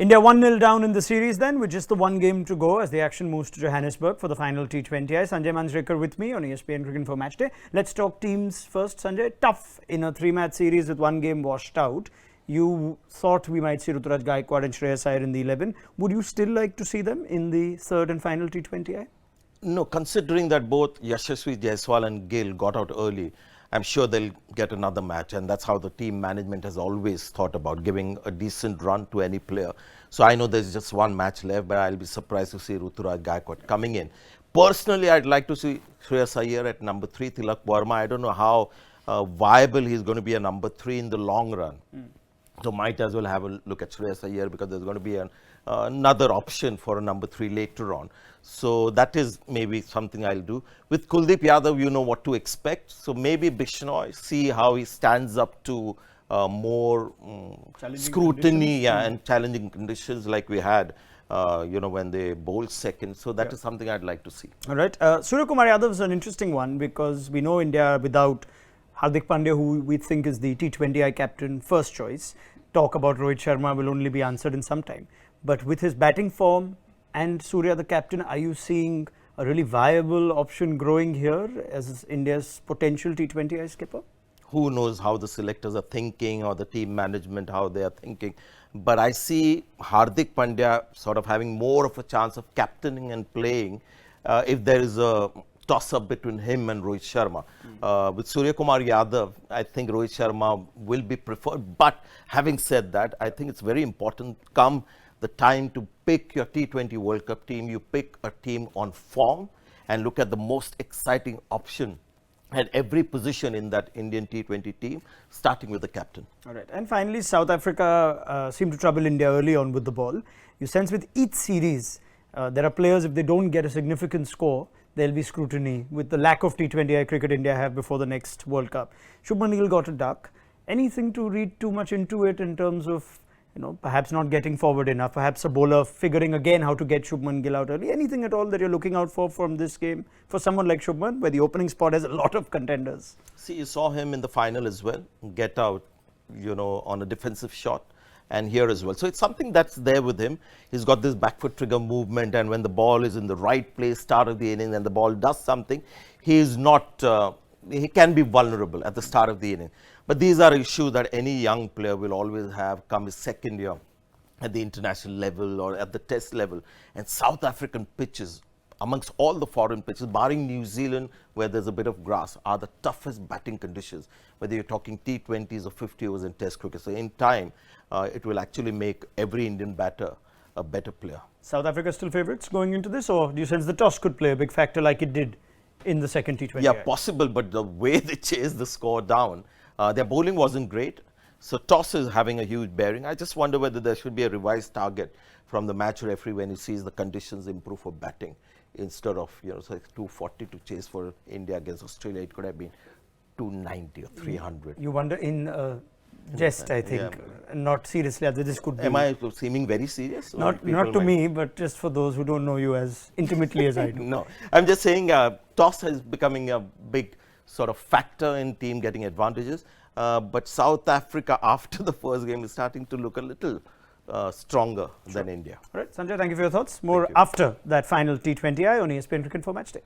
India 1-0 down in the series then, with just the one game to go as the action moves to Johannesburg for the final T20I. Sanjay Manjrekar with me on ESPN Cricinfo Matchday. Let's talk teams first, Sanjay. Tough in a three-match series with one game washed out. You thought we might see Ruturaj Gaikwad and Shreyas Iyer in the 11. Would you still like to see them in the third and final T20I? No, considering that both Yashasvi Jaiswal and Gill got out early, I'm sure they'll get another match, and that's how the team management has always thought about giving a decent run to any player. So I know there's just one match left, but I'll be surprised to see Ruturaj Gaikwad coming in. Personally, I'd like to see Shreyas Iyer at number 3, Tilak Verma. I don't know how viable he's going to be a number 3 in the long run. So might as well have a look at Shreyas Iyer because there's going to be another option for a number 3 later on. So that is maybe something I'll do. With Kuldeep Yadav, you know what to expect. So maybe Bishnoi, see how he stands up to more scrutiny and challenging conditions like we had, when they bowled second. So that is something I'd like to see. All right. Suryakumar Yadav is an interesting one because we know India without Hardik Pandya, who we think is the T20I captain first choice. Talk about Rohit Sharma will only be answered in some time. But with his batting form and Surya the captain, are you seeing a really viable option growing here as India's potential T20I skipper? Who knows how the selectors are thinking or the team management, how they are thinking. But I see Hardik Pandya sort of having more of a chance of captaining and playing if there is a toss-up between him and Rohit Sharma. With Suryakumar Yadav, I think Rohit Sharma will be preferred. But having said that, I think it's very important come the time to pick your T20 World Cup team. You pick a team on form and look at the most exciting option at every position in that Indian T20 team, starting with the captain. All right. And finally, South Africa seemed to trouble India early on with the ball. You sense with each series, there are players, if they don't get a significant score, there'll be scrutiny with the lack of T20I cricket India have before the next World Cup. Shubman Gill got a duck. Anything to read too much into it in terms of perhaps not getting forward enough, perhaps a bowler figuring again how to get Shubman Gill out early? Anything at all that you're looking out for from this game for someone like Shubman, where the opening spot has a lot of contenders? See, you saw him in the final as well, get out, on a defensive shot, and here as well. So it's something that's there with him. He's got this back foot trigger movement, and when the ball is in the right place, start of the inning, and the ball does something, he is not, he can be vulnerable at the start of the inning. But these are issues that any young player will always have come his second year at the international level or at the test level. And South African pitches, amongst all the foreign pitches, barring New Zealand, where there's a bit of grass, are the toughest batting conditions, whether you're talking T20s or 50 overs in test cricket. So in time, it will actually make every Indian batter a better player. South Africa still favourites going into this, or do you sense the toss could play a big factor like it did in the second T20I? Yeah, possible, but the way they chased the score down, their bowling wasn't great. So toss is having a huge bearing. I just wonder whether there should be a revised target from the match referee when he sees the conditions improve for batting. Instead of, so 240 to chase for India against Australia, it could have been 290 or 300. You wonder in jest, I think, not seriously. This could be. Am I seeming very serious? Not to me, but just for those who don't know you as intimately as I do. No, I'm just saying toss is becoming a big sort of factor in team getting advantages. But South Africa, after the first game, is starting to look a little stronger than India. All right, Sanjay, thank you for your thoughts. More after that final T20I on ESPN Cricinfo Matchday.